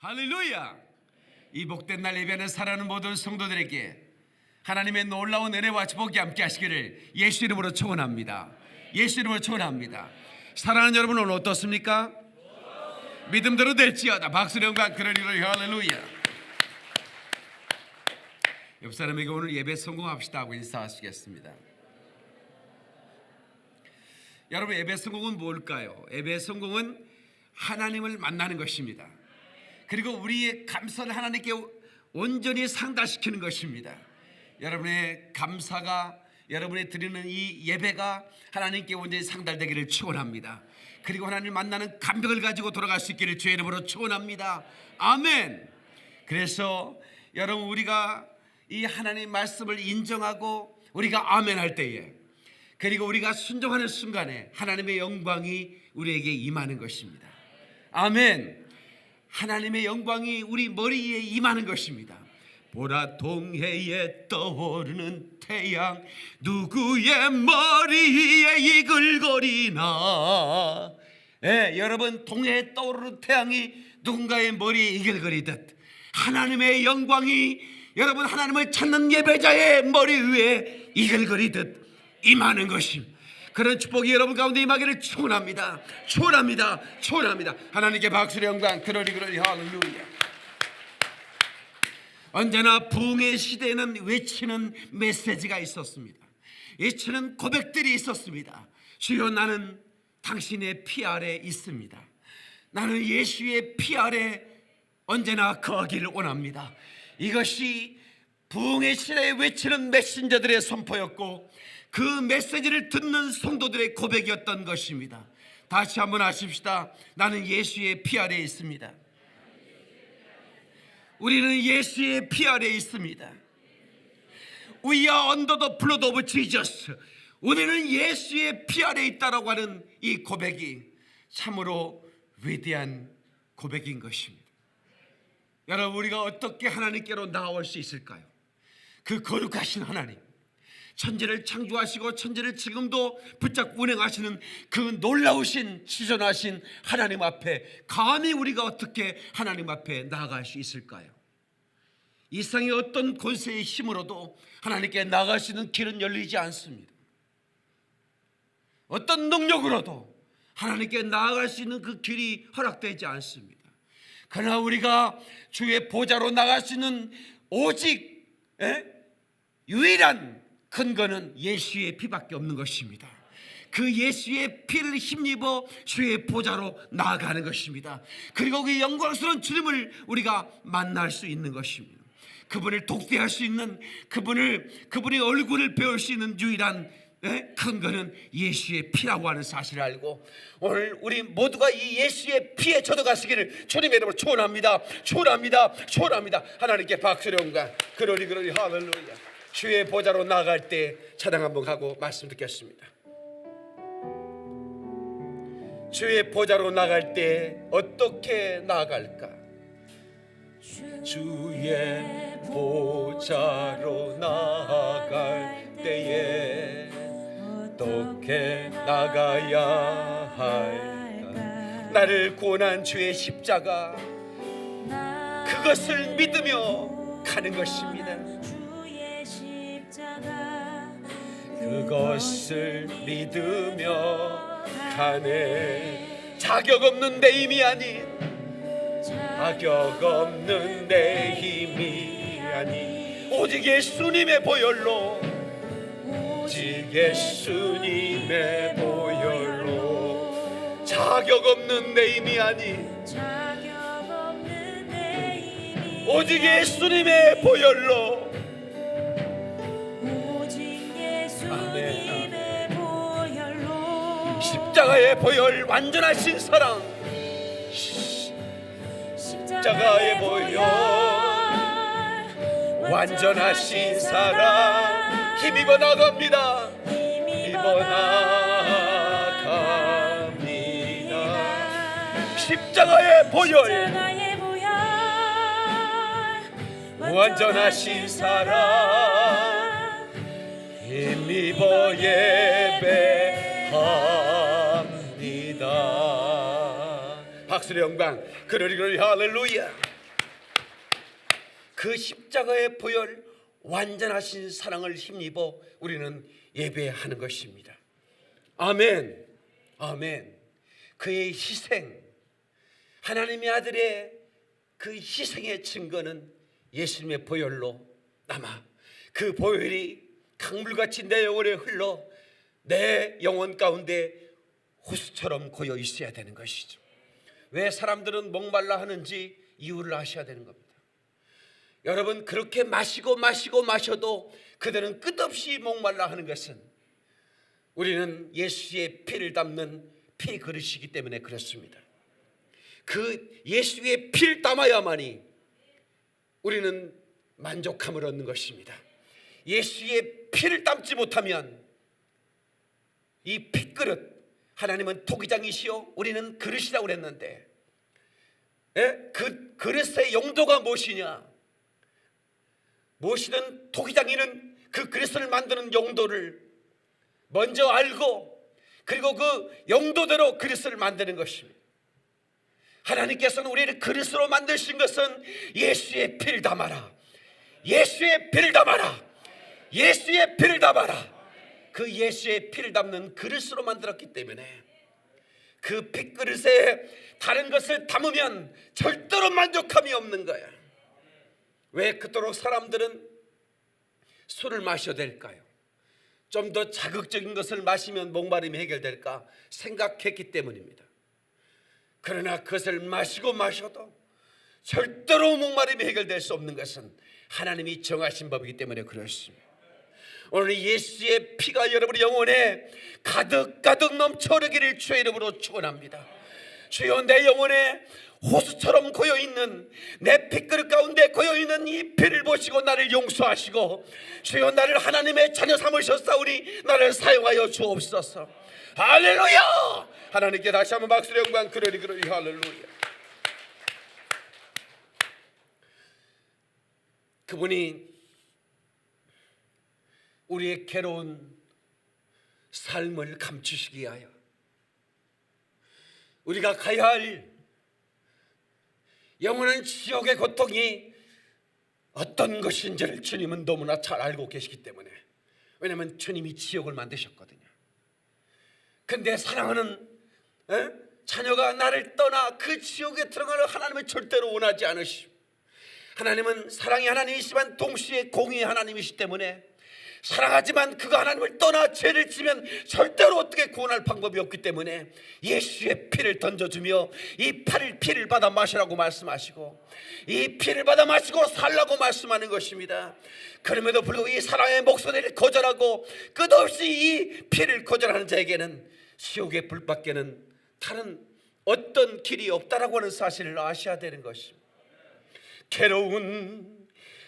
할렐루야. 이 복된 날 예배하는 사랑하는 모든 성도들에게 하나님의 놀라운 은혜와 축복이 함께 하시기를 예수 이름으로 축원합니다. 예수 이름으로 축원합니다. 사랑하는 여러분, 오늘 어떻습니까? 믿음대로 될지어다. 박수로 영광 그러리로리. 할렐루야. 옆 사람에게 오늘 예배 성공합시다 하고 인사하시겠습니다. 여러분, 예배 성공은 뭘까요? 예배 성공은 하나님을 만나는 것입니다. 그리고 우리의 감사를 하나님께 온전히 상달시키는 것입니다. 여러분의 감사가, 여러분이 드리는 이 예배가 하나님께 온전히 상달되기를 축원합니다. 그리고 하나님을 만나는 감격을 가지고 돌아갈 수 있기를 주의 이름으로 축원합니다. 아멘. 그래서 여러분, 우리가 이 하나님의 말씀을 인정하고 우리가 아멘 할 때에, 그리고 우리가 순종하는 순간에 하나님의 영광이 우리에게 임하는 것입니다. 아멘. 하나님의 영광이 우리 머리 위에 임하는 것입니다. 보라, 동해에 떠오르는 태양 누구의 머리 위에 이글거리나. 여러분, 동해에 떠오르는 태양이 누군가의 머리에 이글거리듯 하나님의 영광이 여러분, 하나님을 찾는 예배자의 머리 위에 이글거리듯 임하는 것입니다. 그런 축복이 여러분 가운데 임하기를 축원합니다. 축원합니다. 축원합니다. 하나님께 박수로 영광 그러리 할렐루야. 언제나 부흥의 시대에는 외치는 메시지가 있었습니다. 외치는 고백들이 있었습니다. 주여, 나는 당신의 피 아래 있습니다. 나는 예수의 피 아래 언제나 거하기를 원합니다. 이것이 부흥의 시대에 외치는 메신저들의 선포였고, 그 메시지를 듣는 성도들의 고백이었던 것입니다. 다시 한번 하십시다. 나는 예수의 피 아래에 있습니다. 우리는 예수의 피 아래에 있습니다. We are under the blood of Jesus. 우리는 예수의 피 아래에 있다라고 하는 이 고백이 참으로 위대한 고백인 것입니다. 여러분, 우리가 어떻게 하나님께로 나아올 수 있을까요? 그 거룩하신 하나님, 천지를 창조하시고 천지를 지금도 붙잡고 운행하시는 그 놀라우신 시전하신 하나님 앞에 감히 우리가 어떻게 하나님 앞에 나아갈 수 있을까요? 이 세상의 어떤 권세의 힘으로도 하나님께 나아갈 수 있는 길은 열리지 않습니다. 어떤 능력으로도 하나님께 나아갈 수 있는 그 길이 허락되지 않습니다. 그러나 우리가 주의 보좌로 나갈 수 있는 오직 유일한 근거는 예수의 피밖에 없는 것입니다. 그 예수의 피를 힘입어 주의 보좌로 나아가는 것입니다. 그리고 그 영광스러운 주님을 우리가 만날 수 있는 것입니다. 그분을 독대할 수 있는, 그분의 얼굴을 배울 수 있는 유일한 근거는 예수의 피라고 하는 사실을 알고, 오늘 우리 모두가 이 예수의 피에 젖어가시기를 주님의 이름으로 축원합니다. 축원합니다. 축원합니다. 하나님께 박수로 영광 그러리 할렐루야. 주의 보좌로 나아갈 때 찬양 한번 하고 말씀 듣겠습니다. 주의 보좌로 나아갈 때 어떻게 나아갈까? 주의 보좌로 나아갈 때에 어떻게 나가야 할까? 나를 구원한 주의 십자가, 그것을 믿으며 가는 것입니다. 그것을 믿으며 가네. 자격 없는 내 힘이 아닌, 자격 없는 내 힘이 아닌, 오직 예수님의 보혈로, 오직 예수님의 보혈로, 자격 없는 내 힘이 아닌, 오직 예수님의 보혈로, 십자가의 보혈, 완전하신 사랑, 십자가의 보혈, 완전하신 사랑, 힘입어 나갑니다. 힘입어 나갑니다. 십자가의 보혈, 완전하신 사랑, 힘입어 예배합니다. 박수의 영광 그러리 할렐루야. 그 십자가의 보혈 완전하신 사랑을 힘입어 우리는 예배하는 것입니다. 아멘. 아멘. 그의 희생, 하나님의 아들의 그 희생의 증거는 예수님의 보혈로 남아 그 보혈이 강물같이 내 영혼에 흘러 내 영혼 가운데 호수처럼 고여 있어야 되는 것이죠. 왜 사람들은 목말라 하는지 이유를 아셔야 되는 겁니다. 여러분, 그렇게 마셔도 그들은 끝없이 목말라 하는 것은 우리는 예수의 피를 담는 피 그릇이기 때문에 그렇습니다. 그 예수의 피를 담아야만이 우리는 만족함을 얻는 것입니다. 예수의 피를 담지 못하면 이 핏그릇, 하나님은 토기장이시요 우리는 그릇이라고 그랬는데, 그 그릇의 용도가 무엇이냐? 무엇이든 토기장이는 그 그릇을 만드는 용도를 먼저 알고 그리고 그 용도대로 그릇을 만드는 것입니다. 하나님께서는 우리를 그릇으로 만드신 것은 예수의 피를 담아라, 예수의 피를 담아라, 예수의 피를 담아라. 그 예수의 피를 담는 그릇으로 만들었기 때문에 그 핏그릇에 다른 것을 담으면 절대로 만족함이 없는 거야. 왜 그토록 사람들은 술을 마셔야 될까요? 좀 더 자극적인 것을 마시면 목마름이 해결될까 생각했기 때문입니다. 그러나 그것을 마셔도 절대로 목마름이 해결될 수 없는 것은 하나님이 정하신 법이기 때문에 그렇습니다. 오늘 예수의 피가 여러분의 영혼에 가득 넘쳐 흐르기를 주의 이름으로 축원합니다. 주여, 내 영혼에 호수처럼 고여있는 내 핏그릇 가운데 고여있는 이 피를 보시고 나를 용서하시고, 주여, 나를 하나님의 자녀 삼으셨사오니 나를 사용하여 주옵소서. 할렐루야. 하나님께 다시 한번 박수로 영광. 그러리 할렐루야. 그분이 우리의 괴로운 삶을 감추시기 위하여 우리가 가야 할 영원한 지옥의 고통이 어떤 것인지를 주님은 너무나 잘 알고 계시기 때문에, 왜냐하면 주님이 지옥을 만드셨거든요. 근데 사랑하는 자녀가 나를 떠나 그 지옥에 들어가는 하나님은 절대로 원하지 않으시오. 하나님은 사랑의 하나님이시지만 동시에 공의의 하나님이시기 때문에, 사랑하지만 그가 하나님을 떠나 죄를 지면 절대로 어떻게 구원할 방법이 없기 때문에 예수의 피를 던져주며 이 피를 받아 마시라고 말씀하시고, 이 피를 받아 마시고 살라고 말씀하는 것입니다. 그럼에도 불구하고 이 사랑의 목소리를 거절하고 끝없이 이 피를 거절하는 자에게는 지옥의 불밖에는 다른 어떤 길이 없다라고 하는 사실을 아셔야 되는 것입니다. 괴로운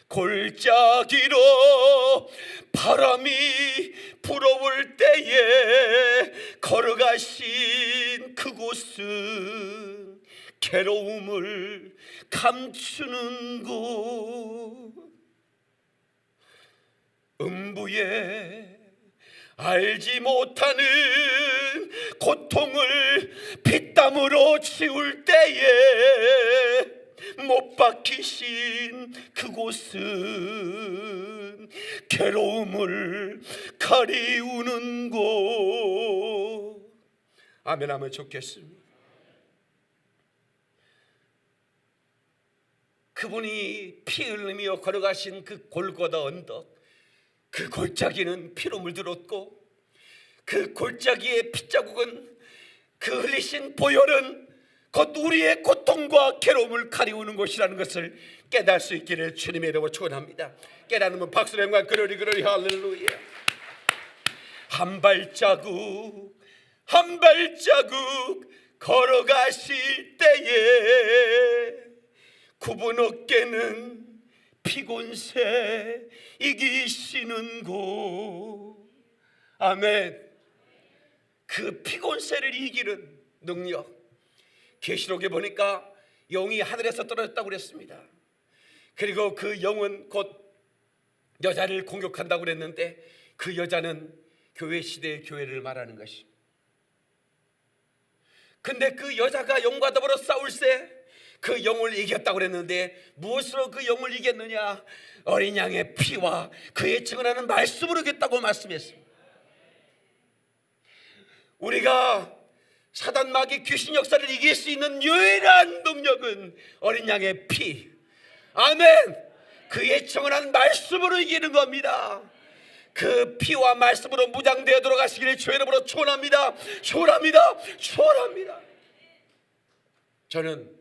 골짜기로 바람이 불어올 때에 걸어가신 그곳은 괴로움을 감추는 곳, 음부에 알지 못하는 고통을 피땀으로 치울 때에 못 박히신 그곳은 괴로움을 가리우는 곳. 아멘 하면 좋겠습니다. 그분이 피 흘리며 걸어가신 그 골고다 언덕, 그 골짜기는 피로 물들었고, 그 골짜기의 핏자국은, 그 흘리신 보혈은 곧 우리의 고통과 괴로움을 가리우는 것이라는 것을 깨달을 수 있기를 주님의 이름으로 축원합니다. 깨닫는 박수로 영광. 그러리 할렐루야. 한 발자국 걸어가실 때에 굽은 어깨는 피곤새 이기시는 곳. 아멘. 그 피곤새를 이기는 능력, 계시록에 보니까 영이 하늘에서 떨어졌다고 그랬습니다. 그리고 그 영은 곧 여자를 공격한다고 그랬는데, 그 여자는 교회 시대의 교회를 말하는 것입니다. 근데 그 여자가 영과 더불어 싸울세 그 영을 이겼다고 그랬는데 무엇으로 그 영을 이겼느냐? 어린 양의 피와 그의 증언하는 말씀으로 이겼다고 말씀했습니다. 우리가 사단 마귀 귀신 역사를 이길 수 있는 유일한 능력은 어린 양의 피, 아멘, 그의 증언한 말씀으로 이기는 겁니다. 그 피와 말씀으로 무장되어 들어가시기를 주의 이름으로 축원합니다. 축원합니다. 축원합니다. 저는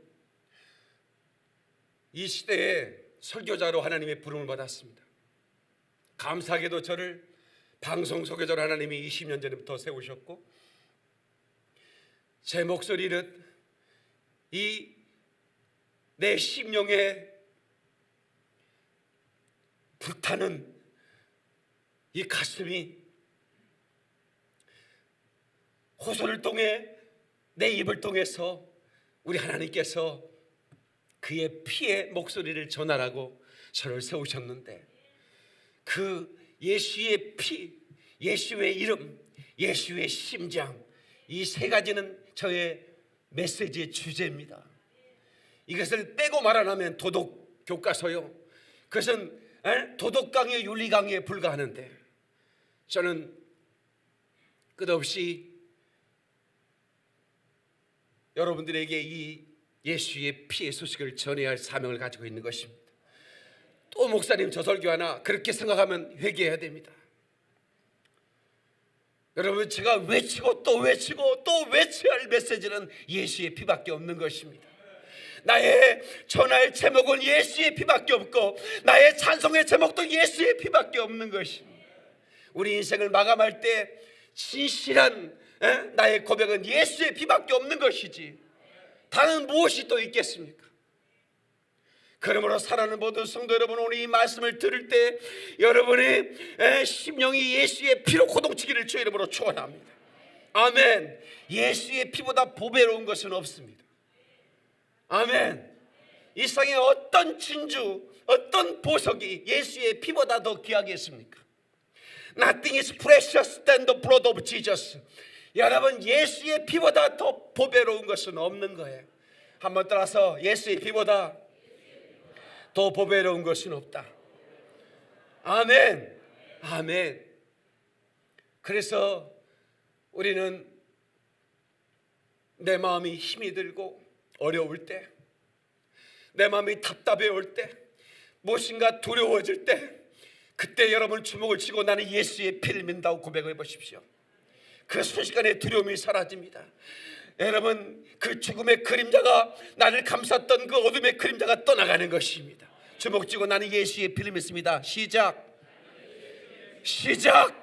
이 시대에 설교자로 하나님의 부름을 받았습니다. 감사하게도 저를 방송 설교자로 하나님이 20년 전부터 세우셨고, 제 목소리는 이 내 심령에 불타는 이 가슴이 호소를 통해 내 입을 통해서 우리 하나님께서 그의 피의 목소리를 전하라고 저를 세우셨는데, 그 예수의 피, 예수의 이름, 예수의 심장, 이 세 가지는 저의 메시지의 주제입니다. 이것을 빼고 말 안 하면 도덕 교과서요, 그것은 도덕 강의, 윤리 강의에 불과하는데, 저는 끝없이 여러분들에게 이 예수의 피의 소식을 전해야 할 사명을 가지고 있는 것입니다. 또 목사님 저 설교하나 그렇게 생각하면 회개해야 됩니다. 여러분, 제가 외치고 또 외치고 또 외쳐야 할 메시지는 예수의 피밖에 없는 것입니다. 나의 전할 제목은 예수의 피밖에 없고, 나의 찬송의 제목도 예수의 피밖에 없는 것입니다. 우리 인생을 마감할 때 진실한 나의 고백은 예수의 피밖에 없는 것이지 다른 무엇이 또 있겠습니까? 그러므로 사랑하는 모든 성도 여러분, 오늘 이 말씀을 들을 때 여러분의 심령이 예수의 피로 고동치기를 주의 이름으로 축원합니다. 아멘. 예수의 피보다 보배로운 것은 없습니다. 아멘. 이 세상에 어떤 진주, 어떤 보석이 예수의 피보다 더 귀하겠습니까? Nothing is precious than the blood of Jesus. 여러분, 예수의 피보다 더 보배로운 것은 없는 거예요. 한번 따라서 예수의 피보다 더 보배로운 것은 없다. 아멘. 아멘. 그래서 우리는 내 마음이 힘이 들고 어려울 때, 내 마음이 답답해 올 때, 무엇인가 두려워질 때, 그때 여러분 주먹을 쥐고 나는 예수의 피를 믿는다고 고백해 보십시오. 그 순식간에 두려움이 사라집니다. 여러분, 그 죽음의 그림자가 나를 감쌌던 그 어둠의 그림자가 떠나가는 것입니다. 주먹 쥐고 나는 예수의 피를 믿습니다. 시작. 시작.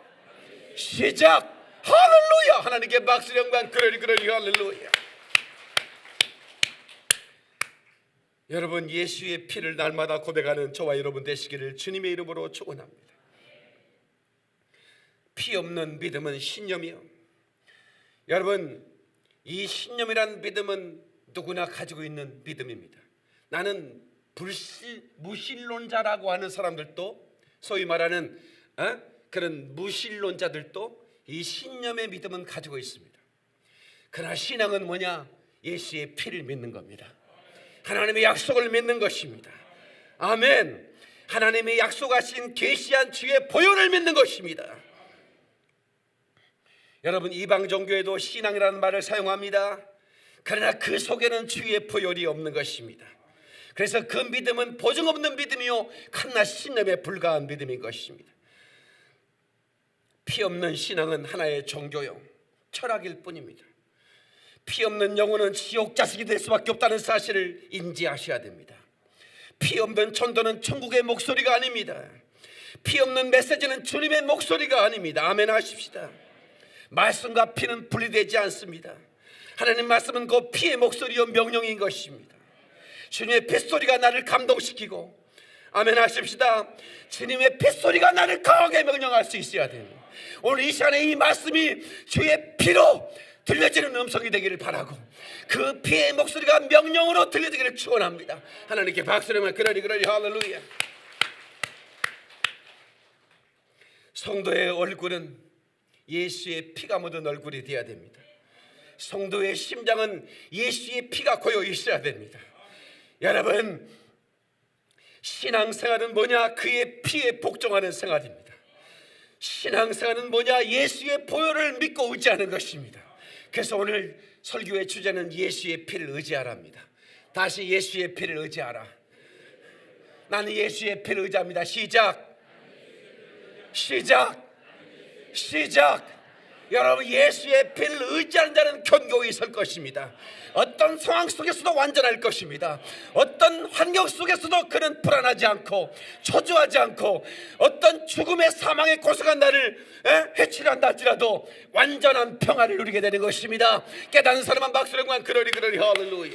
시작. 할렐루야. 하나님께 박수 영광. 그러니 할렐루야. 여러분, 예수의 피를 날마다 고백하는 저와 여러분 되시기를 주님의 이름으로 축원합니다. 피 없는 믿음은 신념이요. 여러분, 이 신념이란 믿음은 누구나 가지고 있는 믿음입니다. 나는 무신론자라고 하는 사람들도, 소위 말하는 그런 무신론자들도 이 신념의 믿음은 가지고 있습니다. 그러나 신앙은 뭐냐? 예수의 피를 믿는 겁니다. 하나님의 약속을 믿는 것입니다. 아멘. 하나님의 약속하신 계시한 주의 보혈을 믿는 것입니다. 여러분, 이방 종교에도 신앙이라는 말을 사용합니다. 그러나 그 속에는 주의 보혈이 없는 것입니다. 그래서 그 믿음은 보증 없는 믿음이요, 칸나 신념에 불과한 믿음인 것입니다. 피 없는 신앙은 하나의 종교요, 철학일 뿐입니다. 피 없는 영혼은 지옥 자식이 될 수밖에 없다는 사실을 인지하셔야 됩니다. 피 없는 전도는 천국의 목소리가 아닙니다. 피 없는 메시지는 주님의 목소리가 아닙니다. 아멘 하십시다. 말씀과 피는 분리되지 않습니다. 하나님 말씀은 그 피의 목소리요 명령인 것입니다. 주님의 핏소리가 나를 감동시키고, 아멘 하십시다. 주님의 핏소리가 나를 강하게 명령할 수 있어야 됩니다. 오늘 이 시간에 이 말씀이 주의 피로 들려지는 음성이 되기를 바라고, 그 피의 목소리가 명령으로 들려지기를 축원합니다. 하나님께 박수를 하면 그러니 할렐루야. 성도의 얼굴은 예수의 피가 묻은 얼굴이 되어야 됩니다. 성도의 심장은 예수의 피가 고여 있어야 됩니다. 여러분, 신앙생활은 뭐냐? 그의 피에 복종하는 생활입니다. 신앙생활은 뭐냐? 예수의 보혈을 믿고 의지하는 것입니다. 그래서 오늘 설교의 주제는 예수의 피를 의지하라입니다. 다시 예수의 피를 의지하라. 나는 예수의 피를 의지합니다. 시작. 여러분, 예수의 피를 의지하는 자는 견고히 설 것입니다. 어떤 상황 속에서도 완전할 것입니다. 어떤 환경 속에서도 그는 불안하지 않고 초조하지 않고 어떤 죽음의 사망의 고소한 나를 해치려 한다 할지라도 완전한 평안을 누리게 되는 것입니다. 깨닫는 사람은 박수령만 그러리 할렐루야.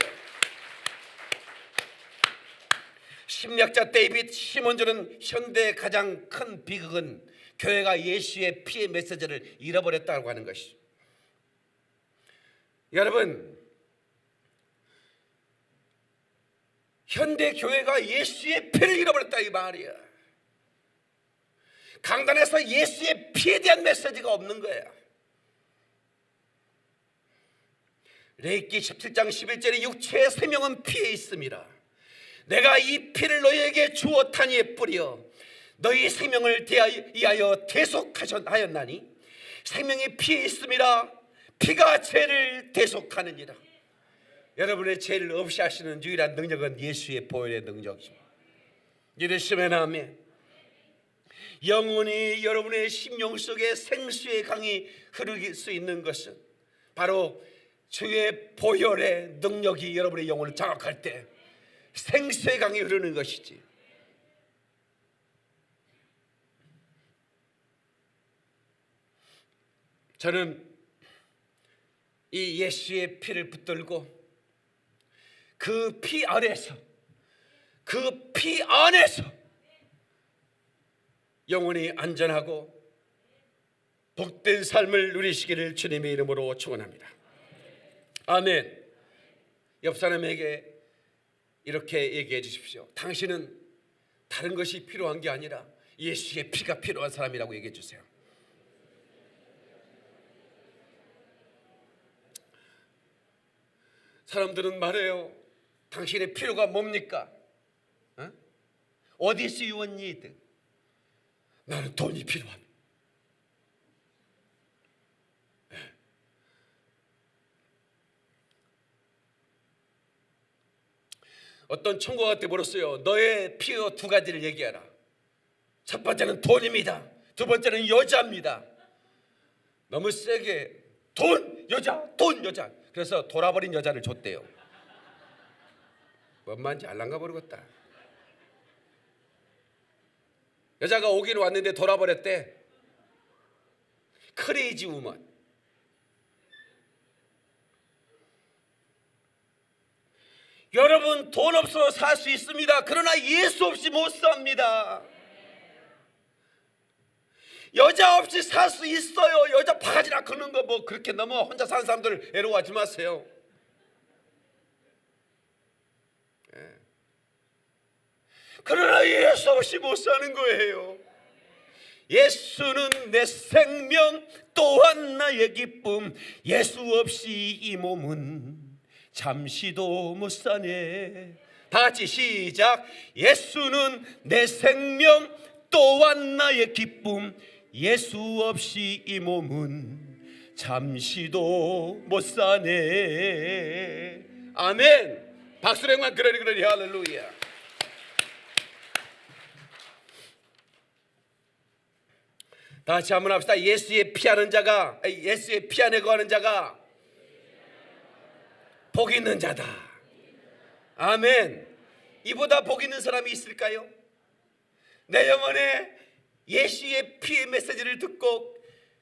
심리학자 데이빗 시몬즈는 현대의 가장 큰 비극은 교회가 예수의 피의 메시지를 잃어버렸다고 하는 것이죠. 여러분, 현대 교회가 예수의 피를 잃어버렸다 이 말이야. 강단에서 예수의 피에 대한 메시지가 없는 거야. 레위기 17장 11절에 육체의 생명은 피에 있음이라. 내가 이 피를 너희에게 주었다니에 뿌려 너희 생명을 위하여 대속하였나니 생명이 피에 있음이라. 피가 죄를 대속하느니라. 여러분의 죄를 없이 하시는 유일한 능력은 예수의 보혈의 능력입니다. 믿으시면 아멘. 영원히 여러분의 심령 속에 생수의 강이 흐르길 수 있는 것은 바로 주의 보혈의 능력이 여러분의 영혼을 장악할 때 생수의 강이 흐르는 것이지. 저는 이 예수의 피를 붙들고 그 피 안에서 영원히 안전하고 복된 삶을 누리시기를 주님의 이름으로 축원합니다. 아멘. 옆 사람에게 이렇게 얘기해 주십시오. 당신은 다른 것이 필요한 게 아니라 예수의 피가 필요한 사람이라고 얘기해 주세요. 사람들은 말해요. 당신의 필요가 뭡니까? What is your need? 나는 돈이 필요합니다. 어떤 청구한테 물었어요. 너의 필요 두 가지를 얘기하라. 첫 번째는 돈입니다. 두 번째는 여자입니다. 너무 세게 돈, 여자. 그래서 돌아버린 여자를 줬대요. 뭔 말인지 알랑가 모르겠다. 여자가 오긴 왔는데 돌아버렸대. 크레이지 우먼. 여러분, 돈 없어 살 수 있습니다. 그러나 예수 없이 못 삽니다. 여자 없이 살 수 있어요. 여자 바가지나 걷는 거 뭐 그렇게 너무 혼자 사는 사람들 애로워하지 마세요. 그러나 예수 없이 못 사는 거예요. 예수는 내 생명 또한 나의 기쁨. 예수 없이 이 몸은 잠시도 못 사네. 다 같이 시작. 예수는 내 생명 또한 나의 기쁨. 예수 없이 이 몸은 잠시도 못 사네. 아멘. 박수령만 그러니 할렐루야. 다 같이 한번 합시다. 예수의 피 안에 거하는 자가 복 있는 자다. 아멘. 이보다 복 있는 사람이 있을까요? 내 영혼에 예수의 피의 메시지를 듣고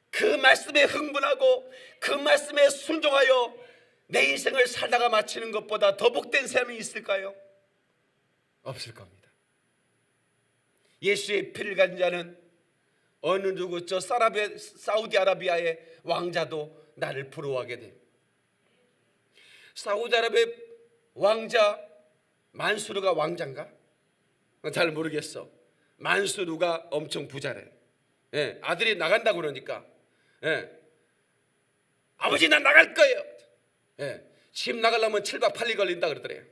그 말씀에 흥분하고 그 말씀에 순종하여 내 인생을 살다가 마치는 것보다 더 복된 삶이 있을까요? 없을 겁니다. 예수의 피를 가진 자는 어느 누구 사우디아라비아의 왕자도 나를 부러워하게 됩니다. 사우디아라비아 왕자 만수르가 왕자인가? 잘 모르겠어. 만수르가 엄청 부자래. 아들이 나간다고 그러니까 아버지 난 나갈 거예요. 집 나가려면 7박 8일 걸린다 그러더래요.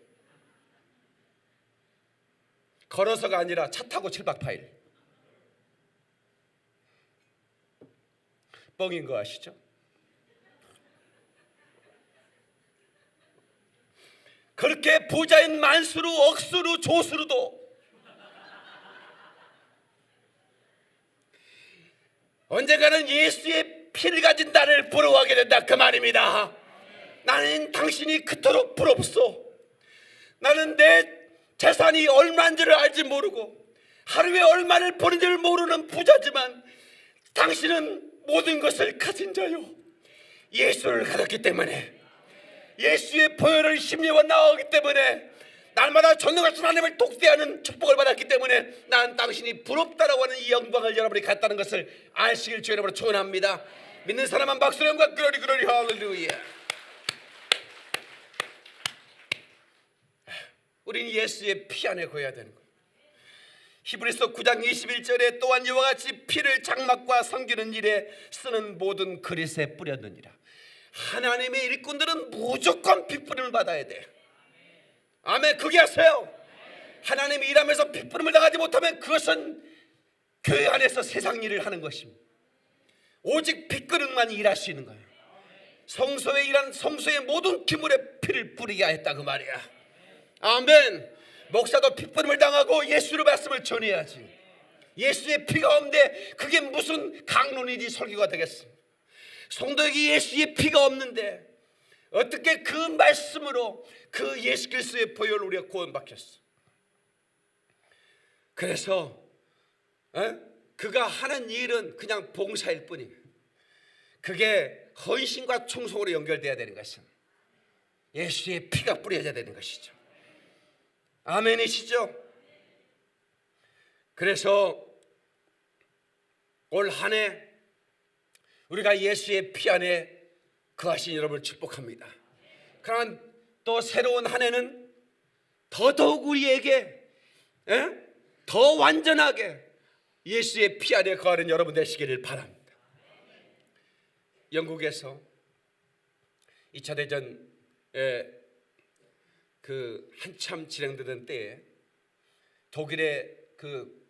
걸어서가 아니라 차 타고 7박 8일. 뻥인 거 아시죠? 그렇게 부자인 만수로 억수로 조수로도 언젠가는 예수의 피를 가진 나를 부러워하게 된다, 그 말입니다. 나는 당신이 그토록 부럽소. 나는 내 재산이 얼마인 줄 알지 모르고 하루에 얼마를 버는 줄 모르는 부자지만 당신은 모든 것을 가진 자요, 예수를 가졌기 때문에, 예수의 보혈을 심려와 나오기 때문에, 날마다 전능하신 하나님을 독대하는 축복을 받았기 때문에 난 당신이 부럽다라고 하는 이 영광을 여러분이 갖다는 것을 아시길 주의 이름으로 축원합니다. 믿는 사람만 박수로 영광 그러리 그러리 할렐루야. 우리는 예수의 피 안에 거해야 되는 거예요. 히브리서 9장 21절에 또한 이와 같이 피를 장막과 섬기는 일에 쓰는 모든 그릇에 뿌렸느니라. 하나님의 일꾼들은 무조건 핏부림을 받아야 돼. 아멘. 그게 하세요. 하나님이 일하면서 핏부림을 당하지 못하면 그것은 교회 안에서 세상 일을 하는 것입니다. 오직 핏그릇만 일할 수 있는 거예요. 성소에 일한 성소의 모든 기물에 피를 뿌리게 했다, 그 말이야. 아멘. 목사도 핏부림을 당하고 예수의 말씀을 전해야지. 예수의 피가 없는데 그게 무슨 강론이지 설교가 되겠습니까? 성도에게 예수의 피가 없는데 어떻게 그 말씀으로 그 예수 그리스도의 보혈로 우리가 구원받겠어? 그래서 그가 하는 일은 그냥 봉사일 뿐이에요. 그게 헌신과 충성으로 연결돼야 되는 것은 예수의 피가 뿌려져야 되는 것이죠. 아멘이시죠? 그래서 올 한 해 우리가 예수의 피 안에 거하신 여러분을 축복합니다. 그러나 또 새로운 한 해는 더더욱 우리에게 더 완전하게 예수의 피 안에 거하는 여러분 되시기를 바랍니다. 영국에서 2차 대전에 그 한참 진행되던 때에 독일의 그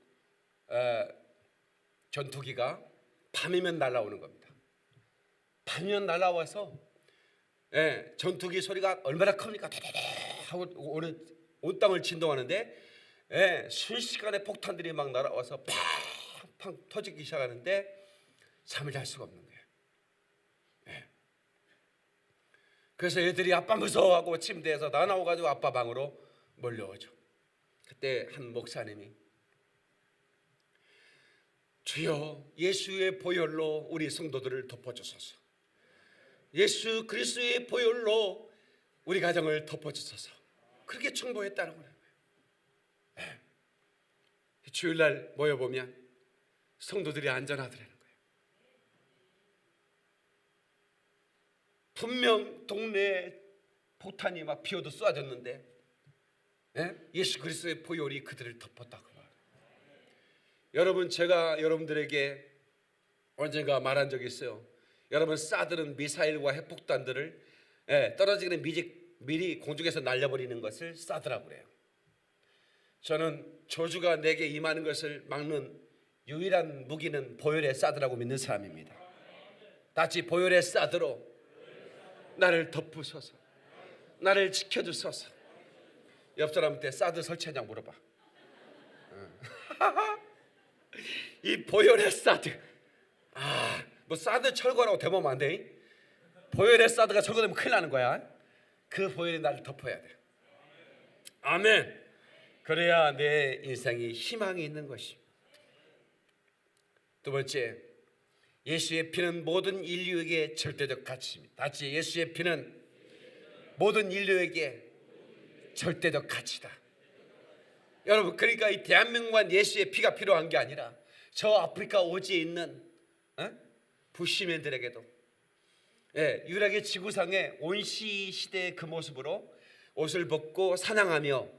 전투기가 밤이면 날아오는 겁니다. 밤이면 날아와서 전투기 소리가 얼마나 큽니까? 다다다 하고 온 땅을 진동하는데 순식간에 폭탄들이 막 날아와서 팡팡 터지기 시작하는데 잠을 잘 수가 없는 거예요. 그래서 애들이 아빠 무서워하고 침대에서 다 나와가지고 아빠 방으로 몰려오죠. 그때 한 목사님이 주여 예수의 보혈로 우리 성도들을 덮어주소서. 예수 그리스도의 보혈로 우리 가정을 덮어주소서. 그렇게 충고했다는 거예요. 주일날 모여보면 성도들이 안전하더라는 거예요. 분명 동네에 폭탄이 막 피어도 쏘아졌는데 예수 그리스도의 보혈이 그들을 덮었다고 말해요. 여러분, 제가 여러분들에게 언젠가 말한 적이 있어요. 여러분, 사드는 미사일과 핵폭탄들을 떨어지기는 미리 공중에서 날려버리는 것을 사드라고 그래요. 저는 저주가 내게 임하는 것을 막는 유일한 무기는 보혈의 사드라고 믿는 사람입니다. 다시 보혈의 사드로 나를 덮으소서, 나를 지켜주소서. 옆 사람한테 사드 설치하냐고 물어봐. 이 보혈의 사드, 뭐 사드 철거라고 대모하면 안 돼. 보혈의 사드가 철거되면 큰일 나는 거야. 그 보혈이 나를 덮어야 돼. 아멘. 그래야 내 인생이 희망이 있는 것이. 두 번째, 예수의 피는 모든 인류에게 절대적 가치입니다. 다시, 예수의 피는 모든 인류에게 절대적 가치다. 여러분, 그러니까 이 대한민국만 예수의 피가 필요한 게 아니라 저 아프리카 오지에 있는 부시민들에게도 유일하게 지구상의 온시 시대의 그 모습으로 옷을 벗고 사냥하며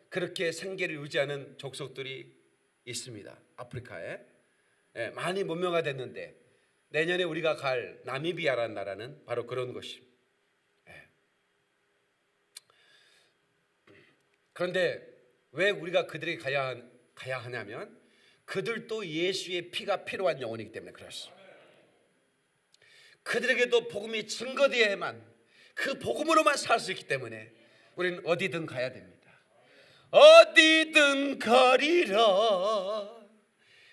그렇게 생계를 유지하는 족속들이 있습니다. 아프리카에 많이 문명화됐는데 내년에 우리가 갈 나미비아라는 나라는 바로 그런 곳입니다. 그런데 왜 우리가 그들에게 가야 하냐면 그들도 예수의 피가 필요한 영혼이기 때문에 그렇습니다. 그들에게도 복음이 증거되어야만, 그 복음으로만 살 수 있기 때문에 우리는 어디든 가야 됩니다. 어디든 가리라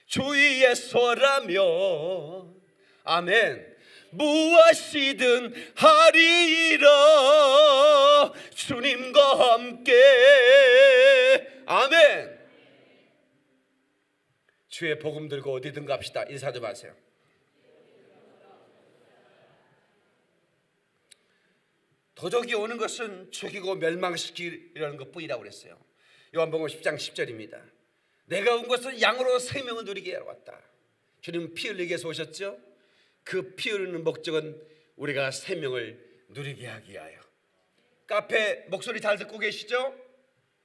주의 예수라며, 아멘. 무엇이든 하리라 주님과 함께, 아멘. 주의 복음 들고 어디든 갑시다. 인사 좀 하세요. 도적이 오는 것은 죽이고 멸망시키려는 것뿐이라고 그랬어요. 요한복음 10장 10절입니다. 내가 온 것은 양으로 생명을 누리게 하러 왔다. 주님은 피 흘리기 위해서 오셨죠. 그 피 흐르는 목적은 우리가 생명을 누리게 하기 위하여. 카페 목소리 잘 듣고 계시죠?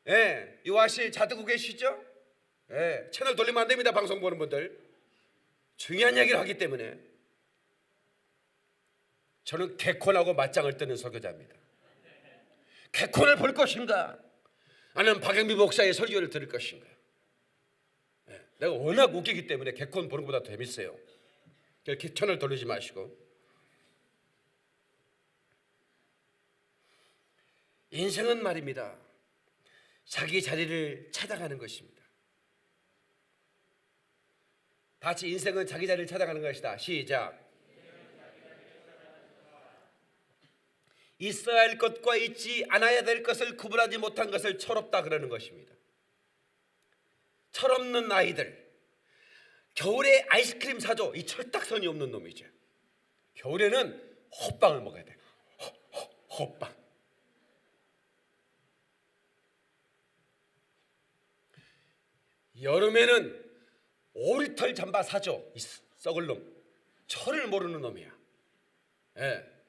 예, 요하씨 잘 듣고 계시죠? 예, 채널 돌리면 안 됩니다. 방송 보는 분들. 중요한 이야기를 하기 때문에. 저는 개콘하고 맞짱을 뜨는 설교자입니다. 개콘을 볼 것인가, 아니면 박영미 목사의 설교를 들을 것인가. 예, 내가 워낙 웃기기 때문에 개콘 보는 것보다 더 재밌어요. 이렇게 채널 돌리지 마시고. 인생은 말입니다, 자기 자리를 찾아가는 것입니다. 같이 인생은 자기 자리를 찾아가는 것이다. 시작. 있어야 할 것과 있지 않아야 될 것을 구분하지 못한 것을 철없다 그러는 것입니다. 철없는 아이들, 겨울에 아이스크림 사줘, 이 철딱선이 없는 놈이죠. 겨울에는 호빵을 먹어야 돼. 호빵. 여름에는 오리털 잠바 사줘, 이 썩을 놈. 철을 모르는 놈이야. 예.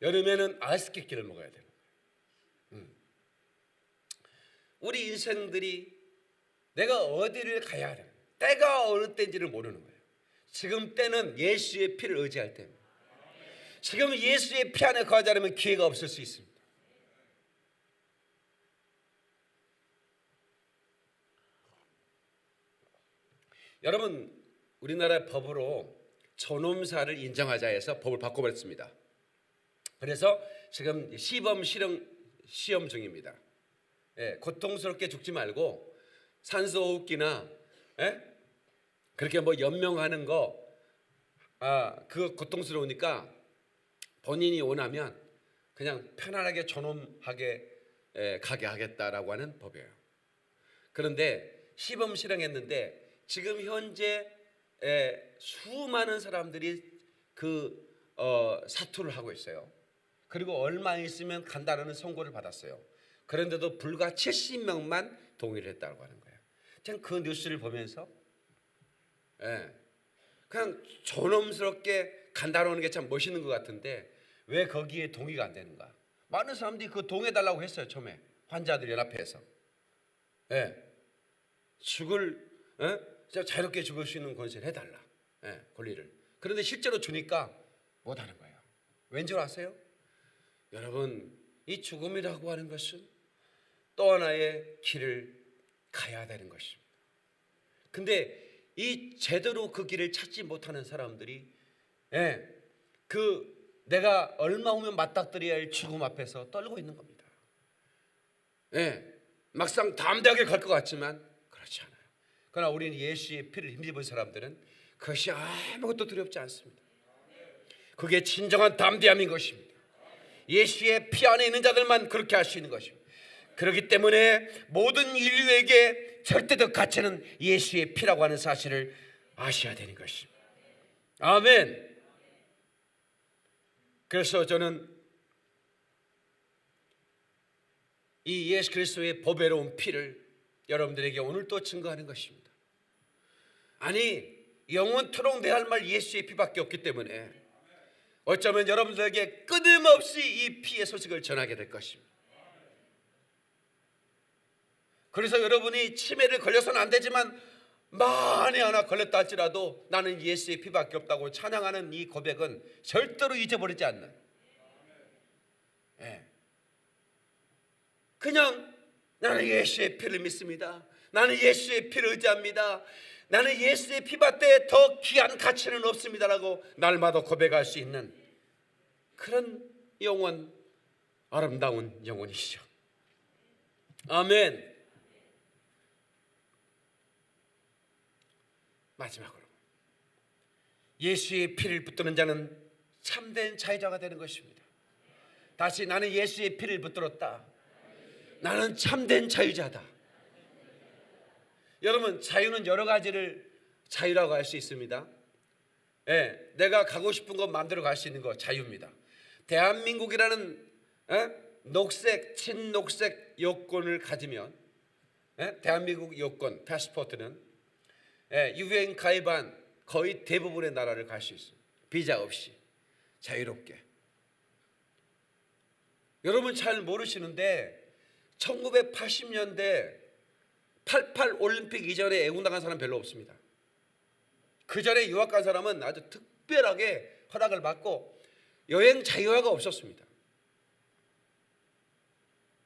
여름에는 아이스케이크를 먹어야 되는 거예요. 우리 인생들이 내가 어디를 가야 하는, 때가 어느 때인지를 모르는 거예요. 지금 때는 예수의 피를 의지할 때입니다. 지금 예수의 피 안에 거하지 않으면 기회가 없을 수 있습니다. 여러분, 우리나라 법으로 존엄사를 인정하자 해서 법을 바꿔버렸습니다. 그래서 지금 시범 시험 중입니다. 예, 고통스럽게 죽지 말고 산소호흡기나, 예? 그렇게 뭐 연명하는 거, 그거 고통스러우니까 본인이 원하면 그냥 편안하게 존엄하게 가게 하겠다라고 하는 법이에요. 그런데 시범 실행했는데 지금 현재 수많은 사람들이 사투를 하고 있어요. 그리고 얼마 있으면 간다는 선고를 받았어요. 그런데도 불과 70명만 동의를 했다고 하는 거예요. 전 그 뉴스를 보면서 그냥 존엄스럽게 간다는 게 참 멋있는 것 같은데 왜 거기에 동의가 안 되는가? 많은 사람들이 그 동의해달라고 했어요. 처음에 환자들 연합회에서. 자유롭게 죽을 수 있는 권세를 해달라. 권리를. 그런데 실제로 주니까 못하는 거예요. 왠지 아세요? 여러분, 이 죽음이라고 하는 것은 또 하나의 길을 가야 되는 것입니다. 근데 이 제대로 그 길을 찾지 못하는 사람들이 내가 얼마 후면 맞닥뜨려야 할 죽음 앞에서 떨고 있는 겁니다. 막상 담대하게 갈 것 같지만 그렇지 않아요. 그러나 우리는 예수의 피를 힘입은 사람들은 그것이 아무것도 두렵지 않습니다. 그게 진정한 담대함인 것입니다. 예수의 피 안에 있는 자들만 그렇게 할 수 있는 것입니다. 그렇기 때문에 모든 인류에게 절대적 가치는 예수의 피라고 하는 사실을 아셔야 되는 것입니다. 아멘. 그래서 저는 이 예수 그리스도의 보배로운 피를 여러분들에게 오늘 또 증거하는 것입니다. 아니, 영원토록 내 할 말 예수의 피밖에 없기 때문에 어쩌면 여러분들에게 끊임없이 이 피의 소식을 전하게 될 것입니다. 그래서 여러분이 치매를 걸려서는 안 되지만 만에 하나 걸렸다 할지라도 나는 예수의 피밖에 없다고 찬양하는 이 고백은 절대로 잊어버리지 않는, 그냥 나는 예수의 피를 믿습니다. 나는 예수의 피를 의지합니다. 나는 예수의 피밭에 더 귀한 가치는 없습니다라고 날마다 고백할 수 있는 그런 영혼, 아름다운 영혼이시죠. 아멘. 마지막으로 예수의 피를 붙드는 자는 참된 자유자가 되는 것입니다. 다시 나는 예수의 피를 붙들었다. 나는 참된 자유자다. 여러분, 자유는 여러 가지를 자유라고 할 수 있습니다. 내가 가고 싶은 곳 마음대로 갈 수 있는 거 자유입니다. 대한민국이라는 녹색, 친녹색 여권을 가지면 대한민국 여권, 패스포트는 UN 가입한 거의 대부분의 나라를 갈 수 있어요. 비자 없이 자유롭게. 여러분 잘 모르시는데 1980년대 88 올림픽 이전에 애국당한 사람 별로 없습니다. 그 전에 유학 간 사람은 아주 특별하게 허락을 받고 여행 자유화가 없었습니다.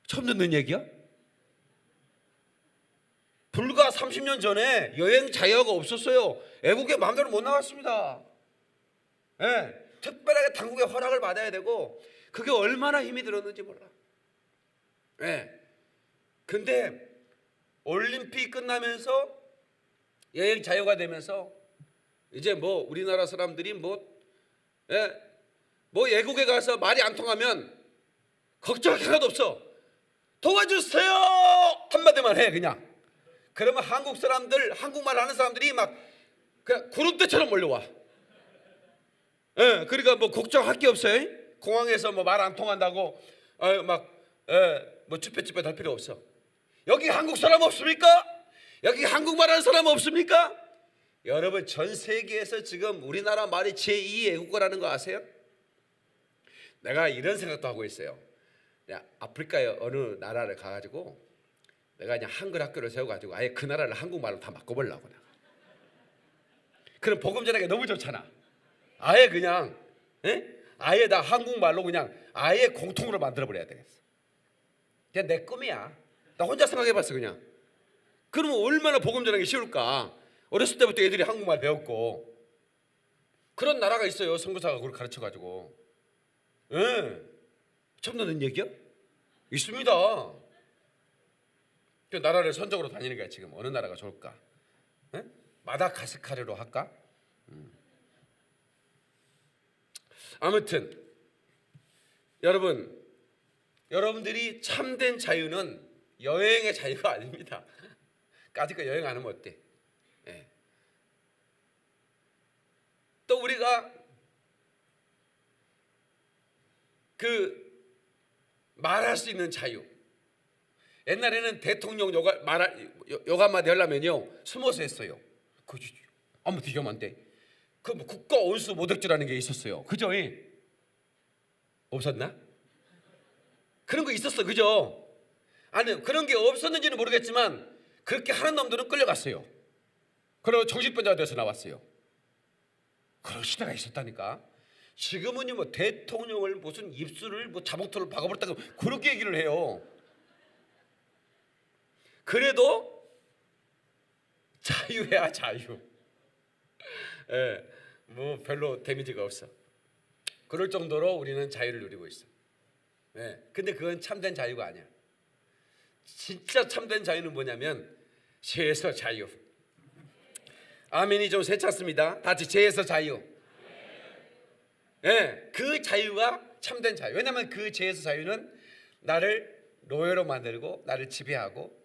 처음 듣는 얘기야? 불과 30년 전에 여행 자유화가 없었어요. 애국에 마음대로 못 나갔습니다. 특별하게 당국의 허락을 받아야 되고 그게 얼마나 힘이 들었는지 몰라. 근데 올림픽 끝나면서 여행 자유가 되면서 이제 뭐 우리나라 사람들이 뭐 외국에 가서 말이 안 통하면 걱정할 게 하나도 없어. 도와주세요 한마디만 해 그냥. 그러면 한국 사람들, 한국말 하는 사람들이 막 그냥 구름대처럼 몰려와. 그러니까 뭐 걱정할 게 없어요. 공항에서 뭐 말 안 통한다고 뭐 쭈뼛쭈뼛 할 필요 없어. 여기 한국 사람 없습니까? 여기 한국말 하는 사람 없습니까? 여러분 전 세계에서 지금 우리나라 말이 제2 애국어라는 거 아세요? 내가 이런 생각도 하고 있어요. 아프리카의 어느 나라를 가가지고 내가 그냥 한글 학교를 세워가지고 아예 그 나라를 한국말로 다 바꿔보려고. 그럼 복음 전하기 너무 좋잖아. 아예 그냥 아예 다 한국말로 그냥 아예 공통으로 만들어버려야 되겠어. 그냥 내 꿈이야. 나 혼자 생각해봤어 그냥. 그러면 얼마나 복음 전하기 쉬울까. 어렸을 때부터 애들이 한국말 배웠고. 그런 나라가 있어요. 선교사가 그걸 가르쳐가지고. 처음 듣는 얘기야? 있습니다. 그 나라를 선적으로 다니는 거야. 지금 어느 나라가 좋을까? 마다가스카르로 할까? 아무튼 여러분들이 참된 자유는 여행의 자유가 아닙니다. 까짓거 여행 안 하면 어때? 또 우리가 말할 수 있는 자유. 옛날에는 대통령 욕 한마디 하려면요 숨어서 했어요. 아무 뒤져면 안 돼. 뭐 국가 온수 모독죄라는 게 있었어요. 그죠? 없었나? 그런 거 있었어. 그죠? 아니 그런 게 없었는지는 모르겠지만 그렇게 하는 놈들은 끌려갔어요. 그리고 정신병자가 돼서 나왔어요. 그런 시대가 있었다니까. 지금은요 뭐 대통령을 무슨 입술을 뭐 자봉토를 박아버렸다고 그렇게 얘기를 해요. 그래도 자유야 자유. 뭐 별로 데미지가 없어. 그럴 정도로 우리는 자유를 누리고 있어. 근데 그건 참된 자유가 아니야. 진짜 참된 자유는 뭐냐면 죄에서 자유. 아멘이 좀 세찼습니다. 다 같이 죄에서 자유. 그 자유가 참된 자유. 왜냐하면 그 죄에서 자유는 나를 노예로 만들고 나를 지배하고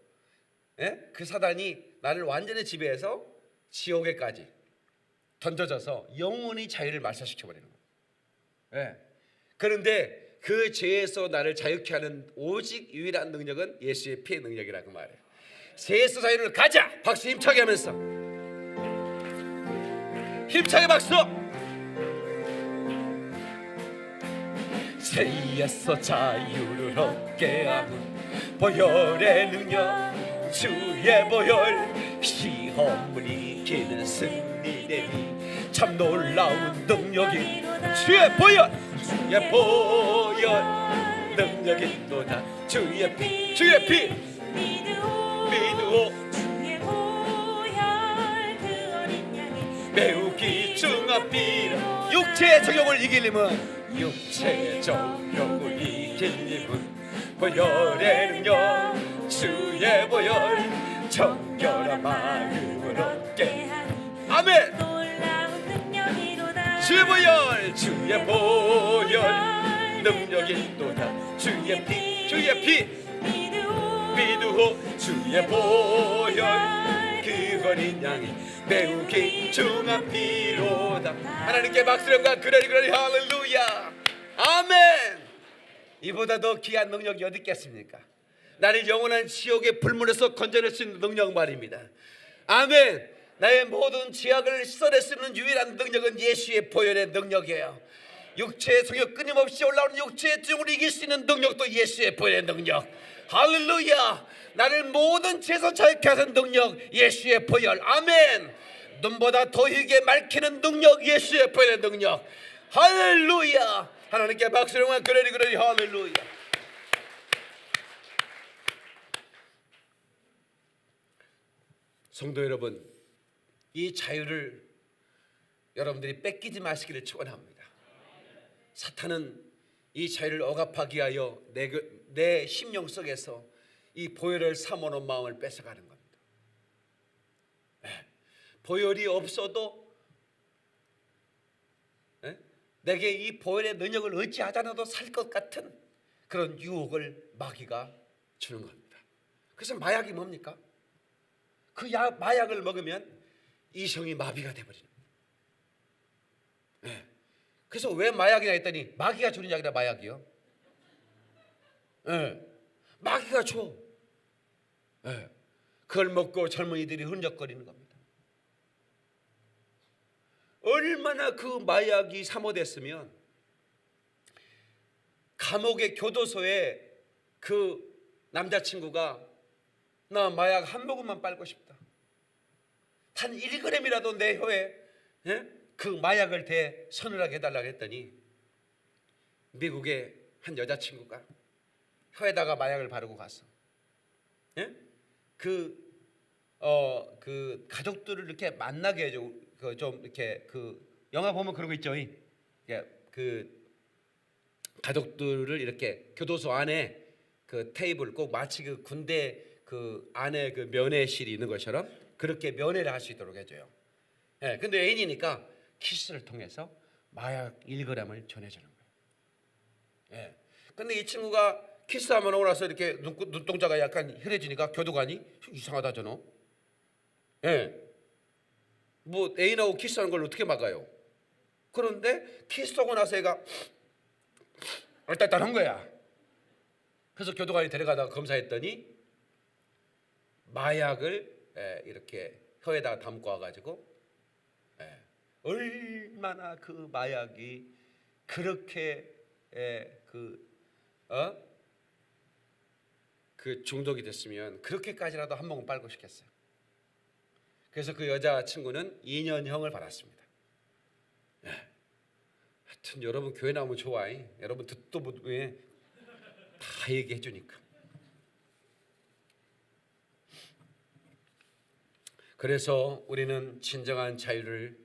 그 사단이 나를 완전히 지배해서 지옥에까지 던져져서 영원히 자유를 말살시켜버리는 거예요. 그런데 그 죄에서 나를 자유케 하는 오직 유일한 능력은 예수의 피의 능력이라고 말해요. 죄에서 자유를 가자. 박수 힘차게 하면서 힘차게 박수. 죄에서 자유를 얻게 하는 보혈의 능력 주의 보혈 시험을 이기는 승리되니 참 놀라운 능력이 주의 보혈 능력이 또다 주의 피 믿으오 주의 보혈 그 어린 양이 매우 귀중한 피로 육체의 정욕을 이기려면 육체의 정욕을 이기려면 보혈의 능력 주의 보혈 정결한 마음을 얻게 하니 아멘. 놀라운 능력이로다 주의 보혈 주의 보혈 능력이로다 주의 피 믿으오 주의 보혈 그 어린 양이 매우 귀중한 피로다. 하나님께 박수령과 그러리 할렐루야. 아멘. 이보다 더 귀한 능력이 어디 있겠습니까? 나를 영원한 지옥의 불문에서 건져낼 수 있는 능력 말입니다. 아멘. 나의 모든 죄악을 씻어낼 수 있는 유일한 능력은 예수의 보혈의 능력이에요. 육체의 성욕 끊임없이 올라오는 육체의 증오를 이길 수 있는 능력도 예수의 보혈의 능력. 할렐루야. 나를 모든 죄에서 자유케 하는 능력 예수의 보혈. 아멘. 눈보다 더 희게 맑히는 능력 예수의 보혈의 능력. 할렐루야. 하나님께 박수령과 그러리 할렐루야. 성도 여러분, 이 자유를 여러분들이 뺏기지 마시기를 축원합니다. 사탄은 이 자유를 억압하기 위하여 내 심령 속에서 이 보혈을 삼아놓은 마음을 뺏어가는 겁니다. 보혈이 없어도 내게 이 보혈의 능력을 의지하지 않아도 살 것 같은 그런 유혹을 마귀가 주는 겁니다. 그래서 마약이 뭡니까? 그 마약을 먹으면 이성이 마비가 돼버리는 거예요. 그래서 왜 마약이냐 했더니 마귀가 주는 약이라 마약이요. 마귀가 줘. 그걸 먹고 젊은이들이 흔적거리는 겁니다. 얼마나 그 마약이 사모됐으면 감옥의 교도소에 그 남자친구가 나 마약 한 모금만 빨고 싶다. 단 1g이라도 내 혀에 그 마약을 대 서늘하게 해달라고 했더니 미국의 한 여자친구가 혀에다가 마약을 바르고 갔어. 그 가족들을 이렇게 만나게 해줘. 좀 이렇게 영화 보면 그런 거 있죠. 그 가족들을 이렇게 교도소 안에 그 테이블 꼭 마치 그 군대 그 안에 그 면회실이 있는 것처럼 그렇게 면회를 할 수 있도록 해줘요. 근데 애인이니까 키스를 통해서 마약 1g을 전해주는 거예요. 근데 이 친구가 키스하면 오고 나서 이렇게 눈동자가 약간 흐려지니까 교도관이 이상하다 저너. 뭐 애인하고 키스하는 걸 어떻게 막아요? 그런데 키스하고 나서 애가 얼떨떨한 거야. 그래서 교도관이 데려가다가 검사했더니 마약을 이렇게 혀에다가 담고 와가지고 얼마나 그 마약이 그렇게 그 중독이 됐으면 그렇게까지라도 한 모금 빨고 싶겠어요. 그래서 그 여자친구는 2년형을 받았습니다. 하여튼 여러분 교회 나오면 좋아. 여러분 듣도 못해 다 얘기해 주니까. 그래서 우리는 진정한 자유를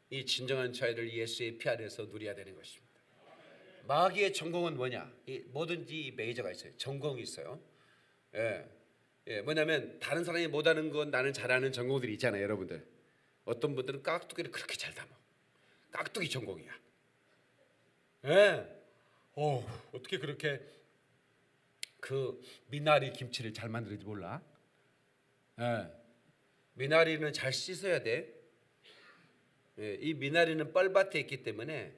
이 진정한 자유를 예수의 피 아래에서 누려야 되는 것입니다. 마귀의 전공은 뭐냐? 뭐든지 메이저가 있어요. 전공이 있어요. 뭐냐면 다른 사람이 못하는 건 나는 잘하는 전공들이 있잖아요. 여러분들 어떤 분들은 깍두기를 그렇게 잘 담아. 깍두기 전공이야. 어떻게 그렇게 그 미나리 김치를 잘 만드는지 몰라. 미나리는 잘 씻어야 돼. 이 미나리는 뻘밭에 있기 때문에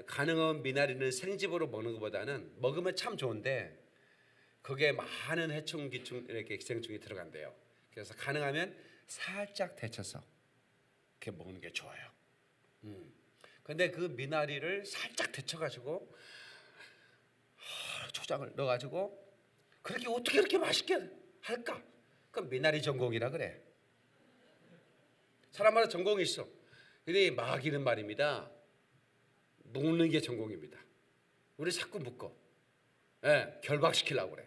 가능한 미나리는 생집으로 먹는 것보다는 먹으면 참 좋은데 거기에 많은 해충, 기충 이렇게 기생충이 들어간대요. 그래서 가능하면 살짝 데쳐서 이렇게 먹는 게 좋아요. 근데 그 미나리를 살짝 데쳐가지고 초장을 넣어가지고 그렇게 어떻게 그렇게 맛있게 할까? 그럼 미나리 전공이라 그래. 사람마다 전공이 있어. 근데 마귀는 말입니다. 먹는 게 전공입니다. 우리 자꾸 묶어. 결박시키려고 그래.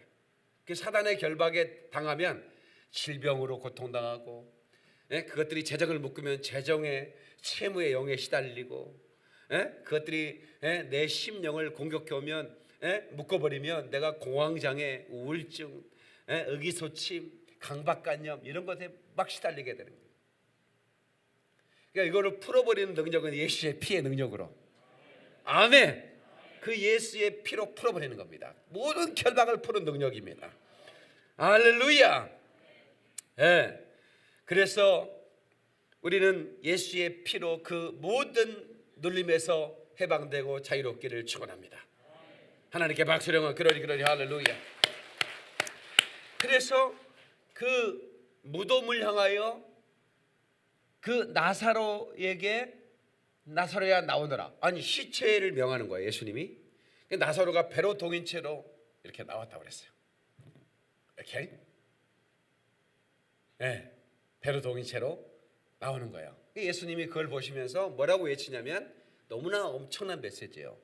그 사단의 결박에 당하면 질병으로 고통당하고, 그것들이 재정을 묶으면 재정에 채무의 영에 시달리고, 그것들이 내 심령을 공격해 오면 묶어버리면 내가 공황장애, 우울증, 의기소침, 강박관념 이런 것에 막 시달리게 되는 거예요. 그러니까 이거를 풀어버리는 능력은 예수의 피의 능력으로, 아멘. 그 예수의 피로 풀어버리는 겁니다. 모든 결박을 푸는 능력입니다. 할렐루야. 그래서 우리는 예수의 피로 그 모든 눌림에서 해방되고 자유롭기를 축원합니다. 하나님께 박수령은 그러리 할렐루야. 그래서 그 무덤을 향하여 그 나사로에게 나사로야 나오너라. 아니 시체를 명하는 거예요 예수님이. 나사로가 배로 동인 채로 이렇게 나왔다고 그랬어요. 이렇게 배로 동인 채로 나오는 거예요. 예수님이 그걸 보시면서 뭐라고 외치냐면 너무나 엄청난 메시지예요.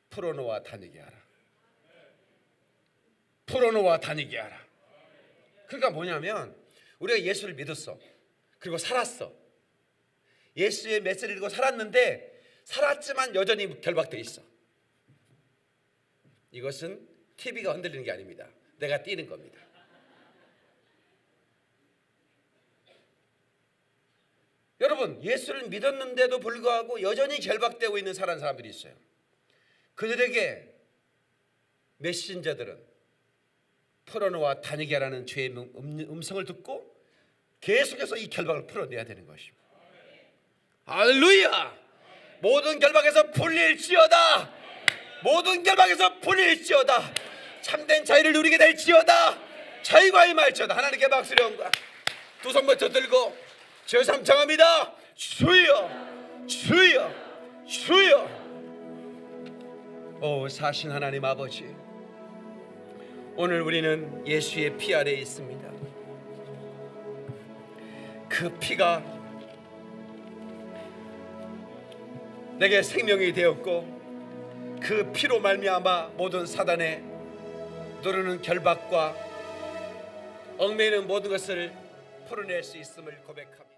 풀어놓아 다니게 하라. 풀어놓아 다니게 하라. 그러니까 뭐냐면 우리가 예수를 믿었어. 그리고 살았어. 예수의 메시지를 읽고 살았는데 살았지만 여전히 결박되어 있어. 이것은 TV가 흔들리는 게 아닙니다. 내가 뛰는 겁니다. 여러분 예수를 믿었는데도 불구하고 여전히 결박되고 있는 사람들이 있어요. 그들에게 메신저들은 풀어놓아 다니게 하라는 주의 음성을 듣고 계속해서 이 결박을 풀어내야 되는 것입니다. 할렐루야. 모든 결박에서 풀릴지어다. 모든 결박에서 풀릴지어다. 참된 자유를 누리게 될지어다. 자유가 임할지어다. 하나님께 박수를 한다. 두 손 먼저 들고 주여 삼창합니다. 주여 주여 주여. 오 사신 하나님 아버지, 오늘 우리는 예수의 피 아래에 있습니다. 그 피가 내게 생명이 되었고 그 피로 말미암아 모든 사단의 누르는 결박과 얽매이는 모든 것을 풀어낼 수 있음을 고백합니다.